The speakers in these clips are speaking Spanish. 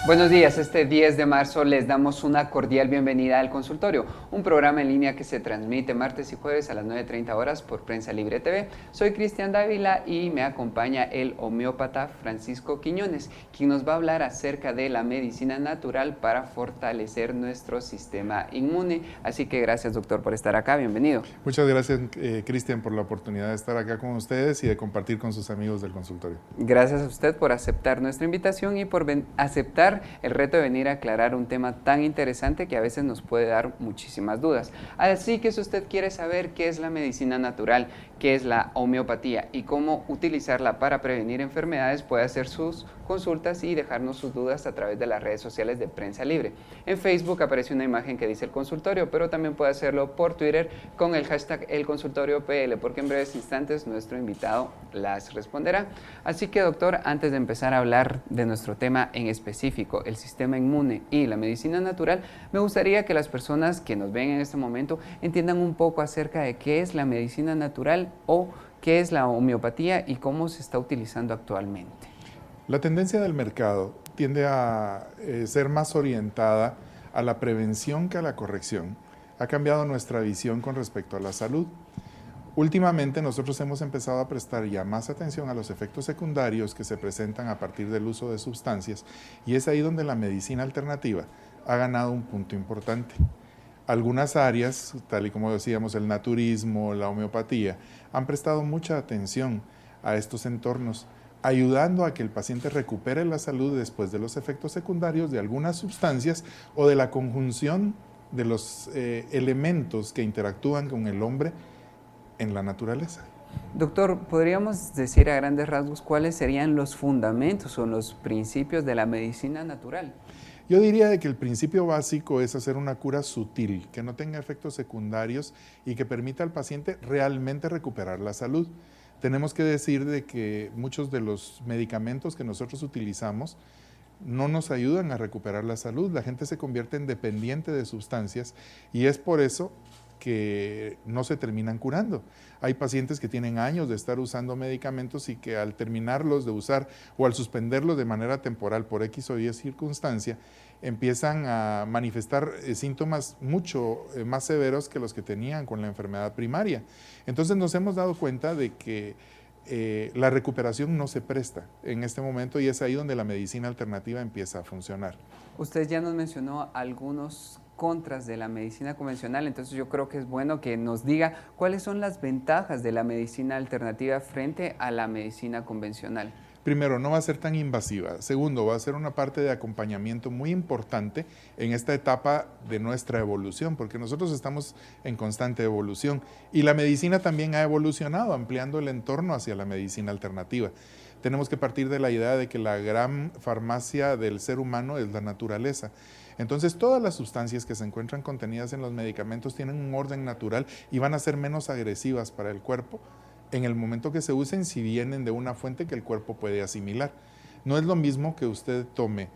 Buenos días, este 10 de marzo les damos una cordial bienvenida al consultorio, un programa en línea que se transmite martes y jueves a las 9:30 horas por Prensa Libre TV. Soy Cristian Dávila y me acompaña el homeópata Francisco Quiñones, quien nos va a hablar acerca de la medicina natural para fortalecer nuestro sistema inmune. Así que gracias, doctor, por estar acá, bienvenido. Muchas gracias, Cristian, por la oportunidad de estar acá con ustedes y de compartir con sus amigos del consultorio. Gracias a usted por aceptar nuestra invitación y por aceptar el reto de venir a aclarar un tema tan interesante que a veces nos puede dar muchísimas dudas. Así que si usted quiere saber qué es la medicina natural, qué es la homeopatía y cómo utilizarla para prevenir enfermedades, puede hacer sus consultas y dejarnos sus dudas a través de las redes sociales de Prensa Libre. En Facebook aparece una imagen que dice el consultorio, pero también puede hacerlo por Twitter con el hashtag elconsultoriopl, porque en breves instantes nuestro invitado las responderá. Así que, doctor, antes de empezar a hablar de nuestro tema en específico, el sistema inmune y la medicina natural, me gustaría que las personas que nos ven en este momento entiendan un poco acerca de qué es la medicina natural o qué es la homeopatía y cómo se está utilizando actualmente. La tendencia del mercado tiende a ser más orientada a la prevención que a la corrección. Ha cambiado nuestra visión con respecto a la salud. Últimamente nosotros hemos empezado a prestar ya más atención a los efectos secundarios que se presentan a partir del uso de sustancias, y es ahí donde la medicina alternativa ha ganado un punto importante. Algunas áreas, tal y como decíamos, el naturismo, la homeopatía, han prestado mucha atención a estos entornos, ayudando a que el paciente recupere la salud después de los efectos secundarios de algunas sustancias o de la conjunción de los elementos que interactúan con el hombre en la naturaleza. Doctor, ¿podríamos decir a grandes rasgos cuáles serían los fundamentos o los principios de la medicina natural? Yo diría de que el principio básico es hacer una cura sutil, que no tenga efectos secundarios y que permita al paciente realmente recuperar la salud. Tenemos que decir de que muchos de los medicamentos que nosotros utilizamos no nos ayudan a recuperar la salud. La gente se convierte en dependiente de sustancias y es por eso que no se terminan curando. Hay pacientes que tienen años de estar usando medicamentos y que al terminarlos de usar o al suspenderlos de manera temporal por X o Y circunstancia, empiezan a manifestar síntomas mucho más severos que los que tenían con la enfermedad primaria. Entonces nos hemos dado cuenta de que la recuperación no se presta en este momento y es ahí donde la medicina alternativa empieza a funcionar. Usted ya nos mencionó algunos contras de la medicina convencional, entonces yo creo que es bueno que nos diga cuáles son las ventajas de la medicina alternativa frente a la medicina convencional. Primero, no va a ser tan invasiva. Segundo, va a ser una parte de acompañamiento muy importante en esta etapa de nuestra evolución, porque nosotros estamos en constante evolución y la medicina también ha evolucionado, ampliando el entorno hacia la medicina alternativa. Tenemos que partir de la idea de que la gran farmacia del ser humano es la naturaleza. Entonces, todas las sustancias que se encuentran contenidas en los medicamentos tienen un orden natural y van a ser menos agresivas para el cuerpo en el momento que se usen, si vienen de una fuente que el cuerpo puede asimilar. No es lo mismo que usted tome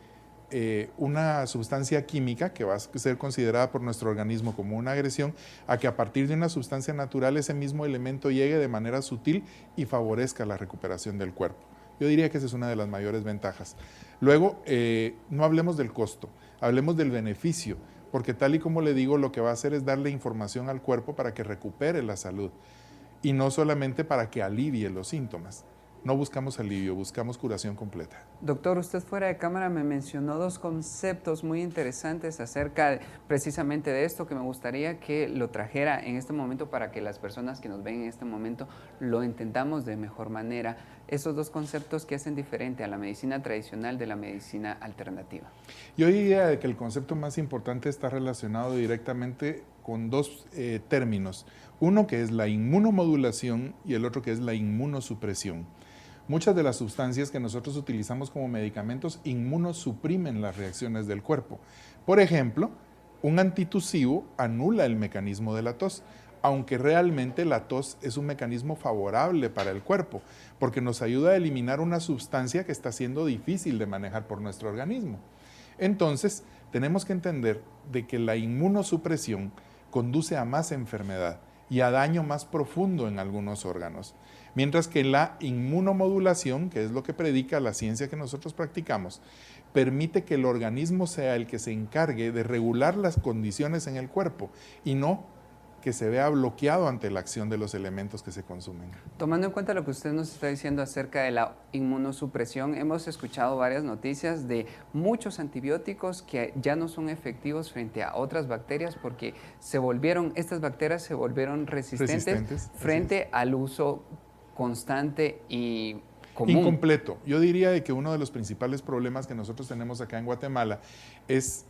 una sustancia química que va a ser considerada por nuestro organismo como una agresión, a que a partir de una sustancia natural ese mismo elemento llegue de manera sutil y favorezca la recuperación del cuerpo. Yo diría que esa es una de las mayores ventajas. Luego, no hablemos del costo, hablemos del beneficio, porque tal y como le digo, lo que va a hacer es darle información al cuerpo para que recupere la salud y no solamente para que alivie los síntomas. No buscamos alivio, buscamos curación completa. Doctor, usted fuera de cámara me mencionó dos conceptos muy interesantes acerca precisamente de esto que me gustaría que lo trajera en este momento para que las personas que nos ven en este momento lo entendamos de mejor manera. Esos dos conceptos que hacen diferente a la medicina tradicional de la medicina alternativa. Yo diría que el concepto más importante está relacionado directamente con dos términos. Uno que es la inmunomodulación y el otro que es la inmunosupresión. Muchas de las sustancias que nosotros utilizamos como medicamentos inmunosuprimen las reacciones del cuerpo. Por ejemplo, un antitusivo anula el mecanismo de la tos, aunque realmente la tos es un mecanismo favorable para el cuerpo, porque nos ayuda a eliminar una sustancia que está siendo difícil de manejar por nuestro organismo. Entonces, tenemos que entender de que la inmunosupresión conduce a más enfermedad y a daño más profundo en algunos órganos. Mientras que la inmunomodulación, que es lo que predica la ciencia que nosotros practicamos, permite que el organismo sea el que se encargue de regular las condiciones en el cuerpo y no que se vea bloqueado ante la acción de los elementos que se consumen. Tomando en cuenta lo que usted nos está diciendo acerca de la inmunosupresión, hemos escuchado varias noticias de muchos antibióticos que ya no son efectivos frente a otras bacterias porque estas bacterias se volvieron resistentes frente al uso constante y común. Incompleto. Yo diría de que uno de los principales problemas que nosotros tenemos acá en Guatemala es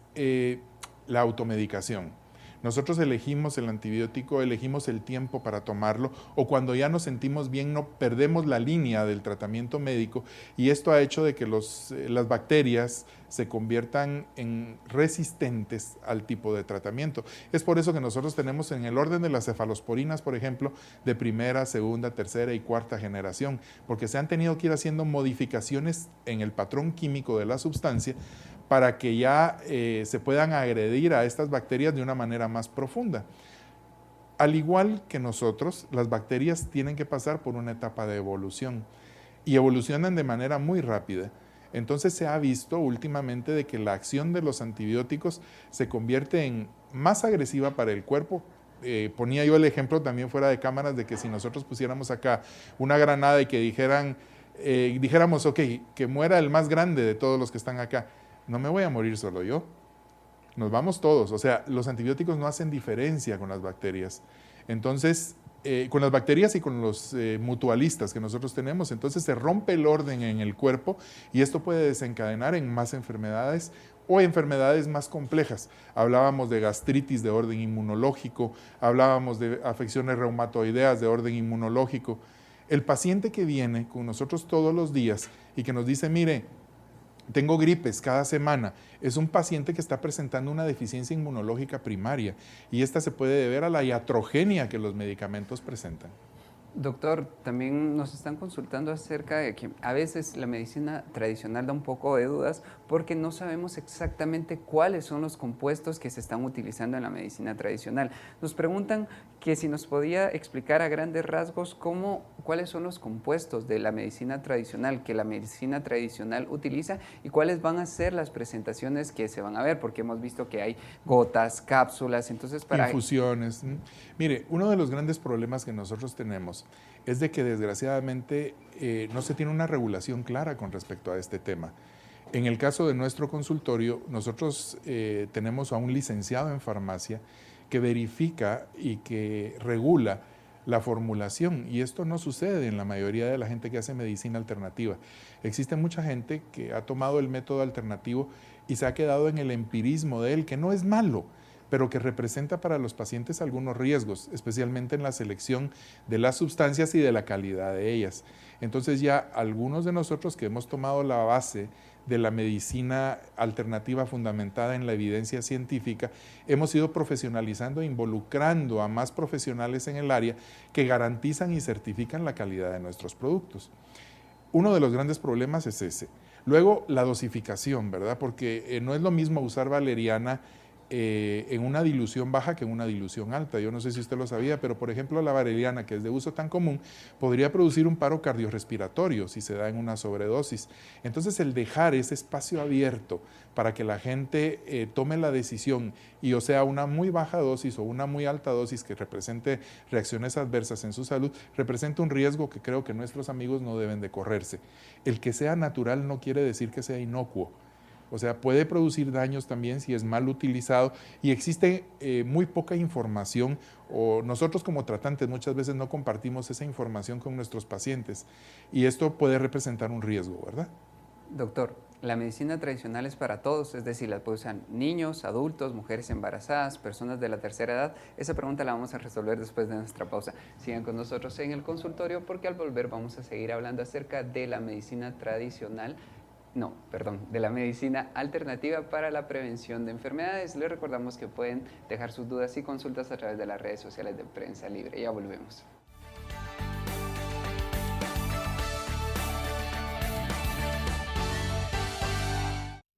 la automedicación. Nosotros elegimos el antibiótico, elegimos el tiempo para tomarlo, o cuando ya nos sentimos bien no perdemos la línea del tratamiento médico, y esto ha hecho de que las bacterias se conviertan en resistentes al tipo de tratamiento. Es por eso que nosotros tenemos en el orden de las cefalosporinas, por ejemplo, de primera, segunda, tercera y cuarta generación, porque se han tenido que ir haciendo modificaciones en el patrón químico de la sustancia para que ya se puedan agredir a estas bacterias de una manera más profunda. Al igual que nosotros, las bacterias tienen que pasar por una etapa de evolución y evolucionan de manera muy rápida. Entonces se ha visto últimamente de que la acción de los antibióticos se convierte en más agresiva para el cuerpo. Ponía yo el ejemplo también fuera de cámaras de que si nosotros pusiéramos acá una granada y que dijéramos, ok, que muera el más grande de todos los que están acá, no me voy a morir solo yo, nos vamos todos. O sea, los antibióticos no hacen diferencia con las bacterias. Entonces, con las bacterias y con los mutualistas que nosotros tenemos, entonces se rompe el orden en el cuerpo y esto puede desencadenar en más enfermedades o enfermedades más complejas. Hablábamos de gastritis de orden inmunológico, hablábamos de afecciones reumatoideas de orden inmunológico. El paciente que viene con nosotros todos los días y que nos dice, mire, tengo gripes cada semana, es un paciente que está presentando una deficiencia inmunológica primaria y esta se puede deber a la iatrogenia que los medicamentos presentan. Doctor, también nos están consultando acerca de que a veces la medicina tradicional da un poco de dudas porque no sabemos exactamente cuáles son los compuestos que se están utilizando en la medicina tradicional. Nos preguntan que si nos podía explicar a grandes rasgos cuáles son los compuestos de la medicina tradicional que la medicina tradicional utiliza y cuáles van a ser las presentaciones que se van a ver, porque hemos visto que hay gotas, cápsulas, entonces infusiones. Mire, uno de los grandes problemas que nosotros tenemos es de que desgraciadamente no se tiene una regulación clara con respecto a este tema. En el caso de nuestro consultorio, nosotros tenemos a un licenciado en farmacia que verifica y que regula la formulación, y esto no sucede en la mayoría de la gente que hace medicina alternativa. Existe mucha gente que ha tomado el método alternativo y se ha quedado en el empirismo de él, que no es malo, pero que representa para los pacientes algunos riesgos, especialmente en la selección de las sustancias y de la calidad de ellas. Entonces ya algunos de nosotros que hemos tomado la base de la medicina alternativa fundamentada en la evidencia científica, hemos ido profesionalizando e involucrando a más profesionales en el área que garantizan y certifican la calidad de nuestros productos. Uno de los grandes problemas es ese. Luego, la dosificación, ¿verdad? Porque no es lo mismo usar valeriana en una dilución baja que en una dilución alta. Yo no sé si usted lo sabía, pero por ejemplo la valeriana, que es de uso tan común, podría producir un paro cardiorrespiratorio si se da en una sobredosis. Entonces el dejar ese espacio abierto para que la gente tome la decisión y o sea una muy baja dosis o una muy alta dosis que represente reacciones adversas en su salud, representa un riesgo que creo que nuestros amigos no deben de correrse. El que sea natural no quiere decir que sea inocuo. O sea, puede producir daños también si es mal utilizado y existe muy poca información o nosotros como tratantes muchas veces no compartimos esa información con nuestros pacientes y esto puede representar un riesgo, ¿verdad? Doctor, la medicina tradicional es para todos, es decir, la pueden usar niños, adultos, mujeres embarazadas, personas de la tercera edad. Esa pregunta la vamos a resolver después de nuestra pausa. Sigan con nosotros en el consultorio porque al volver vamos a seguir hablando acerca de la medicina tradicional. De la medicina alternativa para la prevención de enfermedades. Les recordamos que pueden dejar sus dudas y consultas a través de las redes sociales de Prensa Libre. Ya volvemos.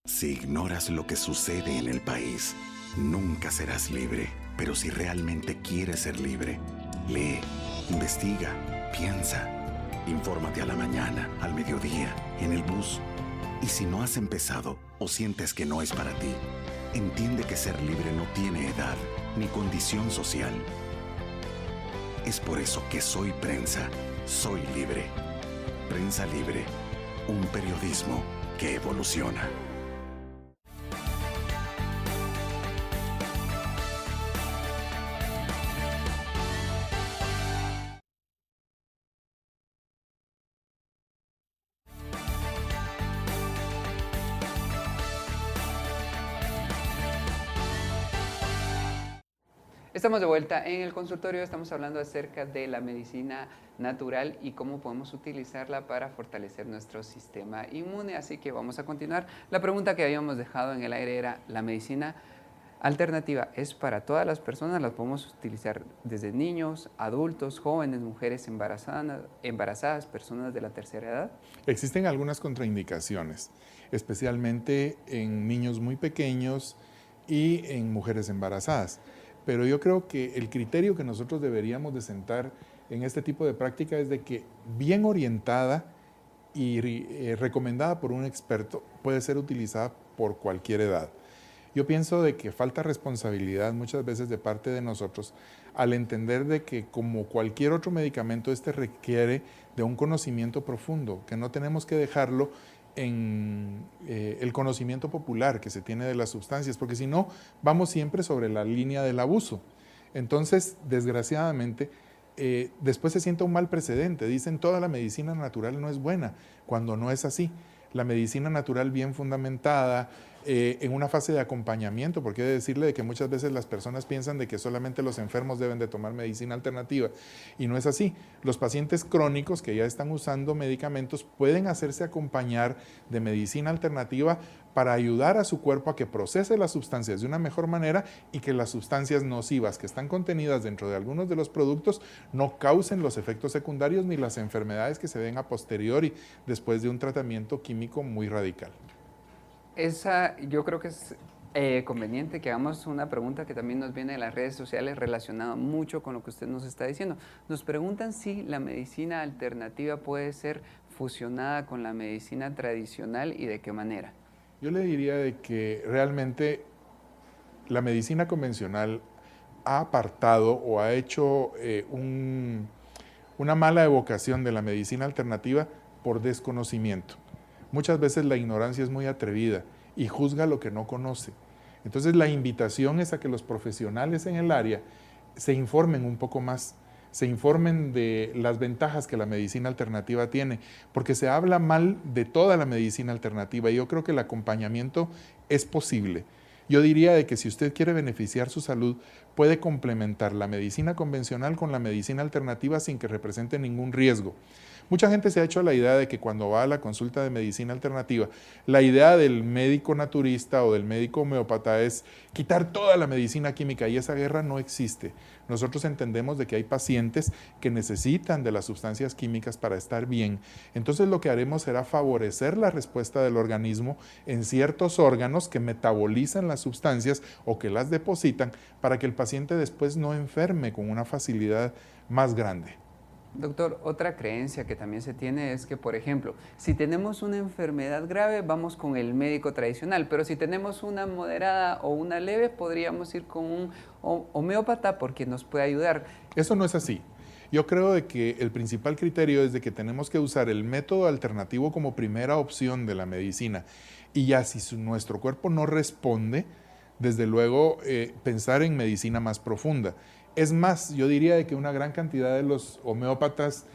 Si ignoras lo que sucede en el país, nunca serás libre. Pero si realmente quieres ser libre, lee, investiga, piensa. Infórmate a la mañana, al mediodía, en el bus. Y si no has empezado o sientes que no es para ti, entiende que ser libre no tiene edad ni condición social. Es por eso que Soy Prensa, soy libre. Prensa Libre, un periodismo que evoluciona. Estamos de vuelta en el consultorio, estamos hablando acerca de la medicina natural y cómo podemos utilizarla para fortalecer nuestro sistema inmune, así que vamos a continuar. La pregunta que habíamos dejado en el aire era, ¿la medicina alternativa es para todas las personas? ¿La podemos utilizar desde niños, adultos, jóvenes, mujeres embarazadas, personas de la tercera edad? Existen algunas contraindicaciones, especialmente en niños muy pequeños y en mujeres embarazadas. Pero yo creo que el criterio que nosotros deberíamos de sentar en este tipo de práctica es de que bien orientada y recomendada por un experto puede ser utilizada por cualquier edad. Yo pienso de que falta responsabilidad muchas veces de parte de nosotros al entender de que como cualquier otro medicamento, este requiere de un conocimiento profundo, que no tenemos que dejarlo en el conocimiento popular que se tiene de las sustancias, porque si no, vamos siempre sobre la línea del abuso. Entonces, desgraciadamente, después se siente un mal precedente. Dicen toda la medicina natural no es buena, cuando no es así. La medicina natural bien fundamentada, en una fase de acompañamiento, porque he de decirle de que muchas veces las personas piensan de que solamente los enfermos deben de tomar medicina alternativa, y no es así. Los pacientes crónicos que ya están usando medicamentos pueden hacerse acompañar de medicina alternativa para ayudar a su cuerpo a que procese las sustancias de una mejor manera y que las sustancias nocivas que están contenidas dentro de algunos de los productos no causen los efectos secundarios ni las enfermedades que se ven a posteriori después de un tratamiento químico muy radical. Yo creo que es conveniente que hagamos una pregunta que también nos viene de las redes sociales relacionada mucho con lo que usted nos está diciendo. Nos preguntan si la medicina alternativa puede ser fusionada con la medicina tradicional y de qué manera. Yo le diría de que realmente la medicina convencional ha apartado o ha hecho una mala evocación de la medicina alternativa por desconocimiento. Muchas veces la ignorancia es muy atrevida y juzga lo que no conoce. Entonces la invitación es a que los profesionales en el área se informen un poco más, se informen de las ventajas que la medicina alternativa tiene, porque se habla mal de toda la medicina alternativa y yo creo que el acompañamiento es posible. Yo diría de que si usted quiere beneficiar su salud, puede complementar la medicina convencional con la medicina alternativa sin que represente ningún riesgo. Mucha gente se ha hecho la idea de que cuando va a la consulta de medicina alternativa, la idea del médico naturista o del médico homeópata es quitar toda la medicina química, y esa guerra no existe. Nosotros entendemos de que hay pacientes que necesitan de las sustancias químicas para estar bien. Entonces lo que haremos será favorecer la respuesta del organismo en ciertos órganos que metabolizan las sustancias o que las depositan para que el paciente después no enferme con una facilidad más grande. Doctor, otra creencia que también se tiene es que, por ejemplo, si tenemos una enfermedad grave, vamos con el médico tradicional, pero si tenemos una moderada o una leve, podríamos ir con un homeópata porque nos puede ayudar. Eso no es así. Yo creo de que el principal criterio es de que tenemos que usar el método alternativo como primera opción de la medicina. Y ya si nuestro cuerpo no responde, desde luego pensar en medicina más profunda. Es más, yo diría de que una gran cantidad de los homeópatas,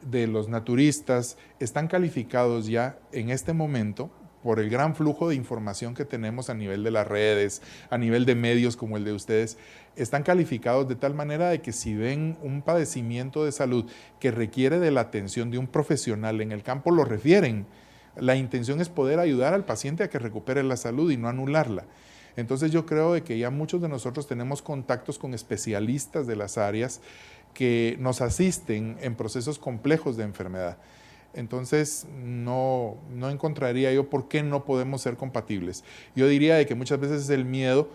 de los naturistas, están calificados ya en este momento por el gran flujo de información que tenemos a nivel de las redes, a nivel de medios como el de ustedes. Están calificados de tal manera de que si ven un padecimiento de salud que requiere de la atención de un profesional en el campo, lo refieren. La intención es poder ayudar al paciente a que recupere la salud y no anularla. Entonces yo creo de que ya muchos de nosotros tenemos contactos con especialistas de las áreas que nos asisten en procesos complejos de enfermedad. Entonces no encontraría yo por qué no podemos ser compatibles. Yo diría de que muchas veces es el miedo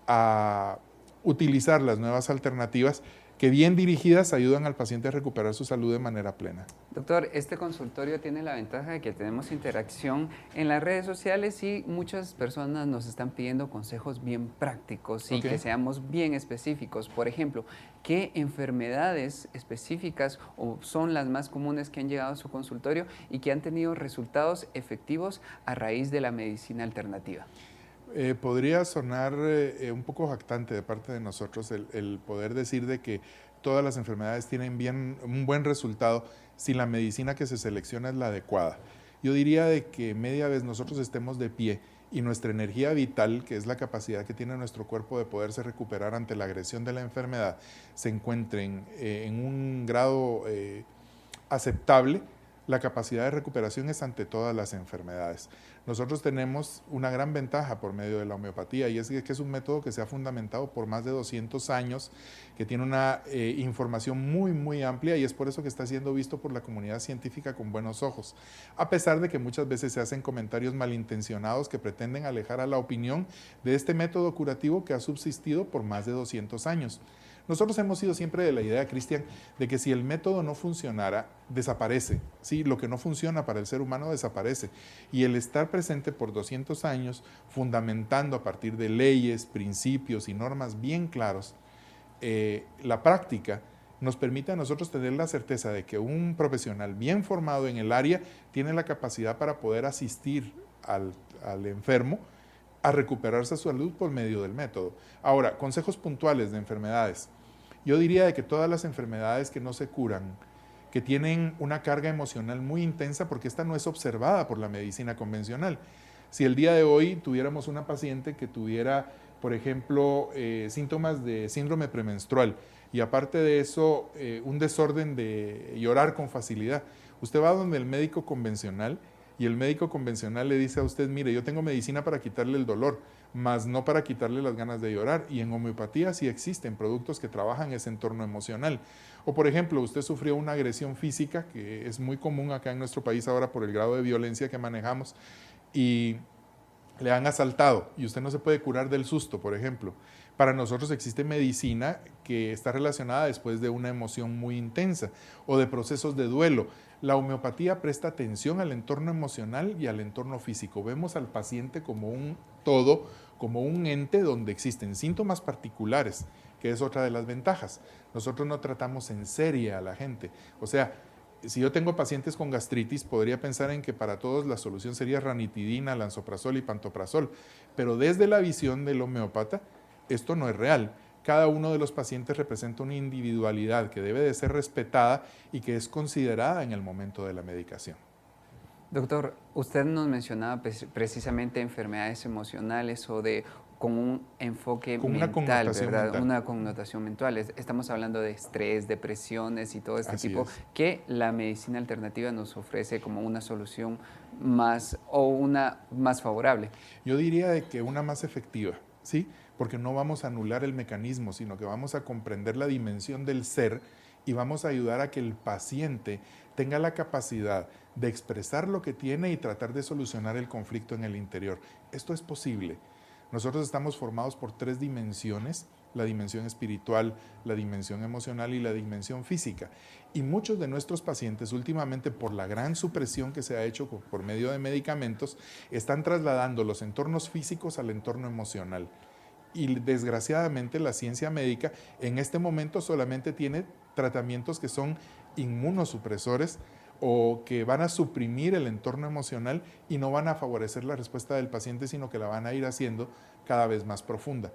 a utilizar las nuevas alternativas que bien dirigidas ayudan al paciente a recuperar su salud de manera plena. Doctor, este consultorio tiene la ventaja de que tenemos interacción en las redes sociales y muchas personas nos están pidiendo consejos bien prácticos y que seamos bien específicos. Por ejemplo, ¿qué enfermedades específicas son las más comunes que han llegado a su consultorio y que han tenido resultados efectivos a raíz de la medicina alternativa? Podría sonar un poco jactante de parte de nosotros el poder decir de que todas las enfermedades tienen un buen resultado si la medicina que se selecciona es la adecuada. Yo diría de que media vez nosotros estemos de pie y nuestra energía vital, que es la capacidad que tiene nuestro cuerpo de poderse recuperar ante la agresión de la enfermedad, se encuentren en un grado aceptable, la capacidad de recuperación es ante todas las enfermedades. Nosotros tenemos una gran ventaja por medio de la homeopatía y es que es un método que se ha fundamentado por más de 200 años, que tiene una información muy amplia y es por eso que está siendo visto por la comunidad científica con buenos ojos, a pesar de que muchas veces se hacen comentarios malintencionados que pretenden alejar a la opinión de este método curativo que ha subsistido por más de 200 años. Nosotros hemos sido siempre de la idea, Cristian, de que si el método no funcionara, desaparece. ¿Sí? Lo que no funciona para el ser humano desaparece. Y el estar presente por 200 años, fundamentando a partir de leyes, principios y normas bien claros, la práctica nos permite a nosotros tener la certeza de que un profesional bien formado en el área tiene la capacidad para poder asistir al enfermo a recuperarse su salud por medio del método. Ahora, consejos puntuales de enfermedades. Yo diría de que todas las enfermedades que no se curan, que tienen una carga emocional muy intensa, porque esta no es observada por la medicina convencional. Si el día de hoy tuviéramos una paciente que tuviera, por ejemplo, síntomas de síndrome premenstrual y aparte de eso, un desorden de llorar con facilidad, usted va donde el médico convencional y el médico convencional le dice a usted, mire, yo tengo medicina para quitarle el dolor, mas no para quitarle las ganas de llorar. Y en homeopatía sí existen productos que trabajan ese entorno emocional. O por ejemplo, usted sufrió una agresión física, que es muy común acá en nuestro país ahora por el grado de violencia que manejamos, y le han asaltado y usted no se puede curar del susto, por ejemplo. Para nosotros existe medicina que está relacionada después de una emoción muy intensa o de procesos de duelo. La homeopatía presta atención al entorno emocional y al entorno físico. Vemos al paciente como un todo, como un ente donde existen síntomas particulares, que es otra de las ventajas. Nosotros no tratamos en serie a la gente. O sea, si yo tengo pacientes con gastritis, podría pensar en que para todos la solución sería ranitidina, lansoprazol y pantoprazol. Pero desde la visión del homeópata, esto no es real. Cada uno de los pacientes representa una individualidad que debe de ser respetada y que es considerada en el momento de la medicación. Doctor, usted nos mencionaba precisamente enfermedades emocionales o con un enfoque mental, ¿verdad? Una connotación mental. Estamos hablando de estrés, depresiones y todo este tipo que la medicina alternativa nos ofrece como una solución más favorable. Yo diría de que una más efectiva, ¿sí? Porque no vamos a anular el mecanismo, sino que vamos a comprender la dimensión del ser y vamos a ayudar a que el paciente tenga la capacidad de expresar lo que tiene y tratar de solucionar el conflicto en el interior. Esto es posible. Nosotros estamos formados por 3 dimensiones, la dimensión espiritual, la dimensión emocional y la dimensión física. Y muchos de nuestros pacientes últimamente, por la gran supresión que se ha hecho por medio de medicamentos, están trasladando los entornos físicos al entorno emocional. Y desgraciadamente la ciencia médica en este momento solamente tiene tratamientos que son inmunosupresores o que van a suprimir el entorno emocional y no van a favorecer la respuesta del paciente, sino que la van a ir haciendo cada vez más profunda.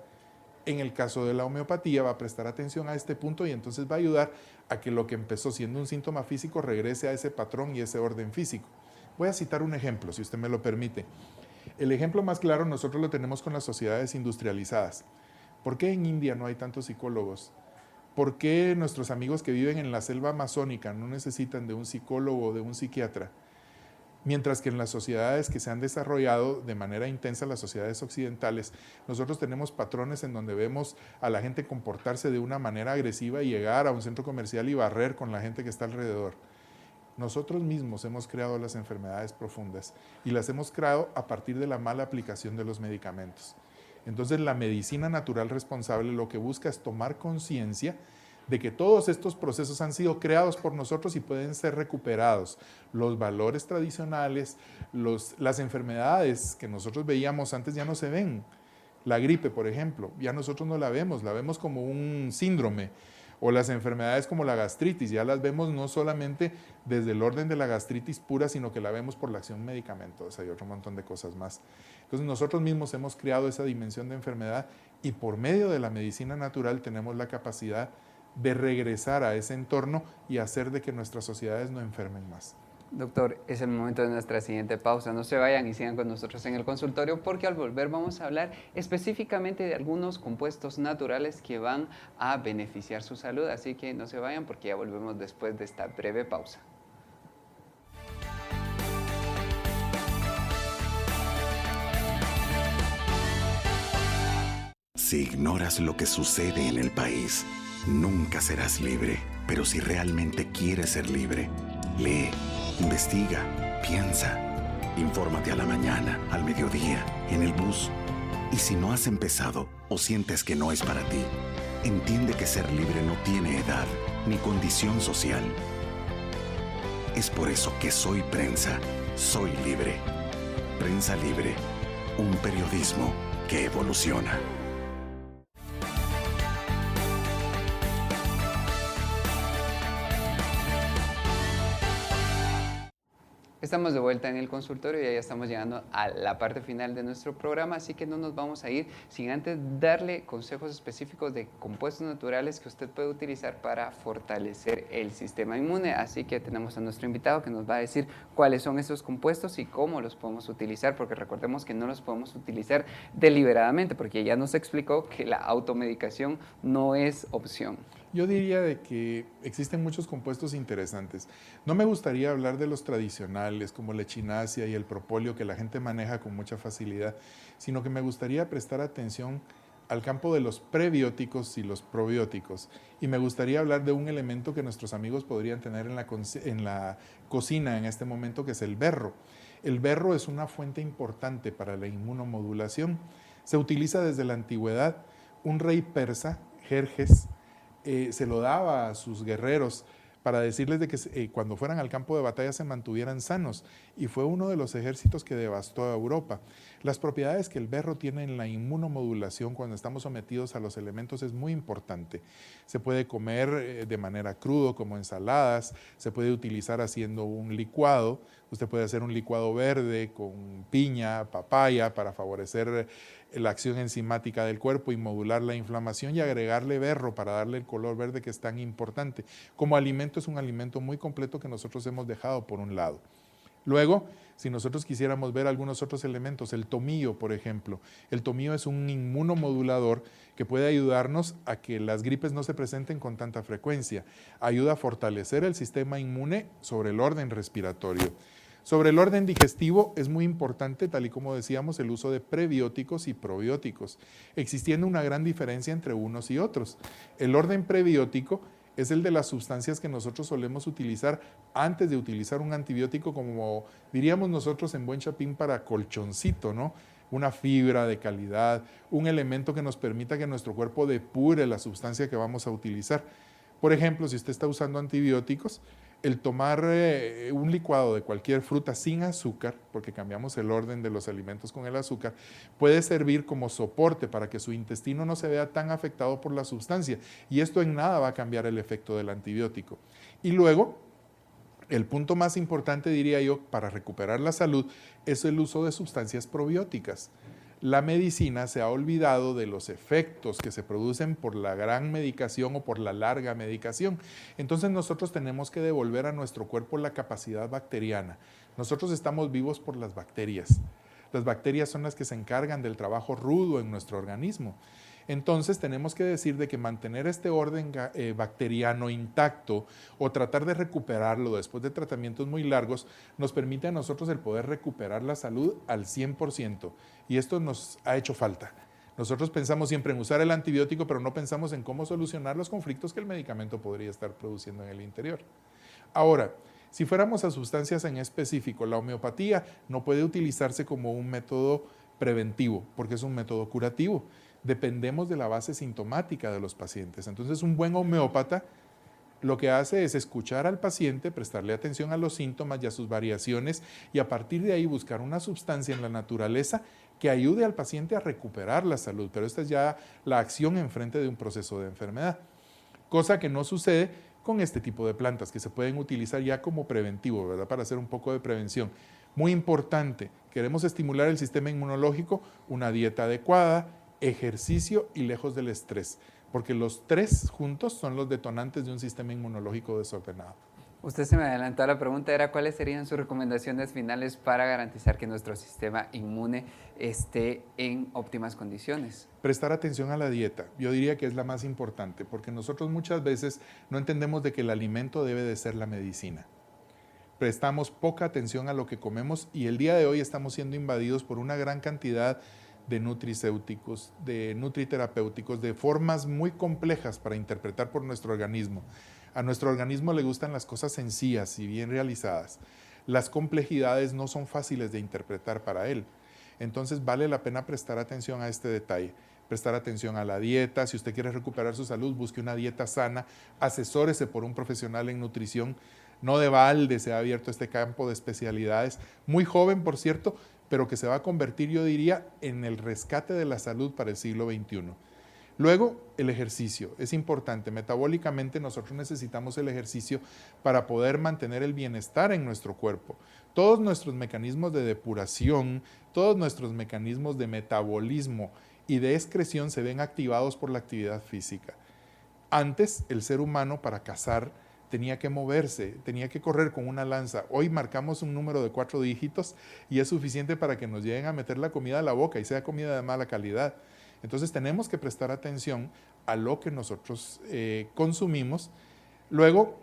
En el caso de la homeopatía va a prestar atención a este punto y entonces va a ayudar a que lo que empezó siendo un síntoma físico regrese a ese patrón y ese orden físico. Voy a citar un ejemplo, si usted me lo permite. El ejemplo más claro nosotros lo tenemos con las sociedades industrializadas. ¿Por qué en India no hay tantos psicólogos? ¿Por qué nuestros amigos que viven en la selva amazónica no necesitan de un psicólogo o de un psiquiatra? Mientras que en las sociedades que se han desarrollado de manera intensa, las sociedades occidentales, nosotros tenemos patrones en donde vemos a la gente comportarse de una manera agresiva y llegar a un centro comercial y barrer con la gente que está alrededor. Nosotros mismos hemos creado las enfermedades profundas y las hemos creado a partir de la mala aplicación de los medicamentos. Entonces la medicina natural responsable lo que busca es tomar conciencia de que todos estos procesos han sido creados por nosotros y pueden ser recuperados. Los valores tradicionales, las enfermedades que nosotros veíamos antes ya no se ven. La gripe, por ejemplo, ya nosotros no la vemos como un síndrome. O las enfermedades como la gastritis, ya las vemos no solamente desde el orden de la gastritis pura, sino que la vemos por la acción medicamentosa y otro montón de cosas más. Entonces nosotros mismos hemos creado esa dimensión de enfermedad y por medio de la medicina natural tenemos la capacidad de regresar a ese entorno y hacer de que nuestras sociedades no enfermen más. Doctor, es el momento de nuestra siguiente pausa. No se vayan y sigan con nosotros en el consultorio porque al volver vamos a hablar específicamente de algunos compuestos naturales que van a beneficiar su salud. Así que no se vayan porque ya volvemos después de esta breve pausa. Si ignoras lo que sucede en el país, nunca serás libre. Pero si realmente quieres ser libre, lee, investiga, piensa. Infórmate a la mañana, al mediodía, en el bus. Y si no has empezado o sientes que no es para ti, entiende que ser libre no tiene edad ni condición social. Es por eso que Soy Prensa, soy libre. Prensa Libre, un periodismo que evoluciona. Estamos de vuelta en el consultorio y ya estamos llegando a la parte final de nuestro programa, así que no nos vamos a ir sin antes darle consejos específicos de compuestos naturales que usted puede utilizar para fortalecer el sistema inmune. Así que tenemos a nuestro invitado que nos va a decir cuáles son esos compuestos y cómo los podemos utilizar, porque recordemos que no los podemos utilizar deliberadamente, porque ya nos explicó que la automedicación no es opción. Yo diría de que existen muchos compuestos interesantes. No me gustaría hablar de los tradicionales como la echinacea y el propóleo que la gente maneja con mucha facilidad, sino que me gustaría prestar atención al campo de los prebióticos y los probióticos. Y me gustaría hablar de un elemento que nuestros amigos podrían tener en la cocina en este momento, que es el berro. El berro es una fuente importante para la inmunomodulación. Se utiliza desde la antigüedad. Un rey persa, Jerjes, se lo daba a sus guerreros para decirles de que cuando fueran al campo de batalla se mantuvieran sanos, y fue uno de los ejércitos que devastó a Europa. Las propiedades que el berro tiene en la inmunomodulación cuando estamos sometidos a los elementos es muy importante. Se puede comer de manera crudo como ensaladas, se puede utilizar haciendo un licuado. Usted puede hacer un licuado verde con piña, papaya para favorecer la acción enzimática del cuerpo y modular la inflamación, y agregarle berro para darle el color verde que es tan importante. Como alimento es un alimento muy completo que nosotros hemos dejado por un lado. Luego, si nosotros quisiéramos ver algunos otros elementos, el tomillo, por ejemplo. El tomillo es un inmunomodulador que puede ayudarnos a que las gripes no se presenten con tanta frecuencia. Ayuda a fortalecer el sistema inmune sobre el orden respiratorio. Sobre el orden digestivo es muy importante, tal y como decíamos, el uso de prebióticos y probióticos, existiendo una gran diferencia entre unos y otros. El orden prebiótico es el de las sustancias que nosotros solemos utilizar antes de utilizar un antibiótico, como diríamos nosotros en buen chapín, para colchoncito, ¿no? Una fibra de calidad, un elemento que nos permita que nuestro cuerpo depure la sustancia que vamos a utilizar. Por ejemplo, si usted está usando antibióticos, el tomar un licuado de cualquier fruta sin azúcar, porque cambiamos el orden de los alimentos con el azúcar, puede servir como soporte para que su intestino no se vea tan afectado por la sustancia, y esto en nada va a cambiar el efecto del antibiótico. Y luego, el punto más importante, diría yo, para recuperar la salud es el uso de sustancias probióticas. La medicina se ha olvidado de los efectos que se producen por la gran medicación o por la larga medicación. Entonces nosotros tenemos que devolver a nuestro cuerpo la capacidad bacteriana. Nosotros estamos vivos por las bacterias. Las bacterias son las que se encargan del trabajo rudo en nuestro organismo. Entonces tenemos que decir de que mantener este orden bacteriano intacto o tratar de recuperarlo después de tratamientos muy largos nos permite a nosotros el poder recuperar la salud al 100%, y esto nos ha hecho falta. Nosotros pensamos siempre en usar el antibiótico, pero no pensamos en cómo solucionar los conflictos que el medicamento podría estar produciendo en el interior. Ahora, si fuéramos a sustancias en específico, la homeopatía no puede utilizarse como un método preventivo, porque es un método curativo. Dependemos de la base sintomática de los pacientes. Entonces, un buen homeópata lo que hace es escuchar al paciente, prestarle atención a los síntomas y a sus variaciones y a partir de ahí buscar una sustancia en la naturaleza que ayude al paciente a recuperar la salud. Pero esta es ya la acción enfrente de un proceso de enfermedad, cosa que no sucede con este tipo de plantas que se pueden utilizar ya como preventivo, ¿verdad? Para hacer un poco de prevención. Muy importante, queremos estimular el sistema inmunológico, una dieta adecuada, ejercicio y lejos del estrés, porque los tres juntos son los detonantes de un sistema inmunológico desordenado. Usted se me adelantó a la pregunta, era cuáles serían sus recomendaciones finales para garantizar que nuestro sistema inmune esté en óptimas condiciones. Prestar atención a la dieta, yo diría que es la más importante, porque nosotros muchas veces no entendemos de que el alimento debe de ser la medicina. Prestamos poca atención a lo que comemos y el día de hoy estamos siendo invadidos por una gran cantidad de nutricéuticos, de nutriterapéuticos, de formas muy complejas para interpretar por nuestro organismo. A nuestro organismo le gustan las cosas sencillas y bien realizadas. Las complejidades no son fáciles de interpretar para él. Entonces vale la pena prestar atención a este detalle. Prestar atención a la dieta. Si usted quiere recuperar su salud, busque una dieta sana. Asesórese por un profesional en nutrición. No de balde se ha abierto este campo de especialidades. Muy joven, por cierto, pero que se va a convertir, yo diría, en el rescate de la salud para el siglo XXI. Luego, el ejercicio. Es importante. Metabólicamente nosotros necesitamos el ejercicio para poder mantener el bienestar en nuestro cuerpo. Todos nuestros mecanismos de depuración, todos nuestros mecanismos de metabolismo y de excreción se ven activados por la actividad física. Antes, el ser humano para cazar tenía que moverse, tenía que correr con una lanza. Hoy marcamos un número de 4 dígitos y es suficiente para que nos lleguen a meter la comida a la boca y sea comida de mala calidad. Entonces tenemos que prestar atención a lo que nosotros consumimos. Luego,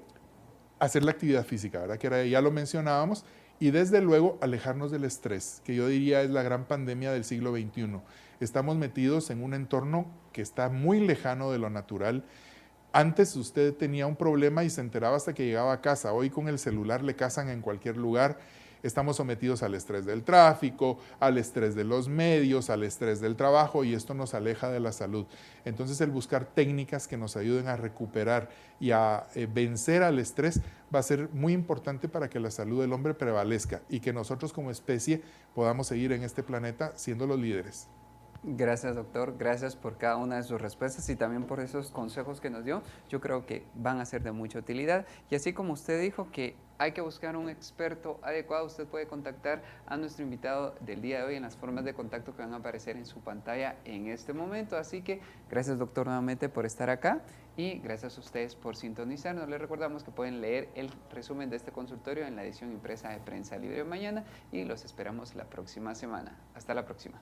hacer la actividad física, ¿verdad? Que ya lo mencionábamos. Y desde luego, alejarnos del estrés, que yo diría es la gran pandemia del siglo XXI. Estamos metidos en un entorno que está muy lejano de lo natural. Antes usted tenía un problema y se enteraba hasta que llegaba a casa. Hoy con el celular le cazan en cualquier lugar. Estamos sometidos al estrés del tráfico, al estrés de los medios, al estrés del trabajo y esto nos aleja de la salud. Entonces el buscar técnicas que nos ayuden a recuperar y a vencer al estrés va a ser muy importante para que la salud del hombre prevalezca y que nosotros como especie podamos seguir en este planeta siendo los líderes. Gracias, doctor. Gracias por cada una de sus respuestas y también por esos consejos que nos dio. Yo creo que van a ser de mucha utilidad. Y así como usted dijo que hay que buscar un experto adecuado, usted puede contactar a nuestro invitado del día de hoy en las formas de contacto que van a aparecer en su pantalla en este momento. Así que gracias, doctor, nuevamente por estar acá y gracias a ustedes por sintonizarnos. Les recordamos que pueden leer el resumen de este consultorio en la edición impresa de Prensa Libre de mañana y los esperamos la próxima semana. Hasta la próxima.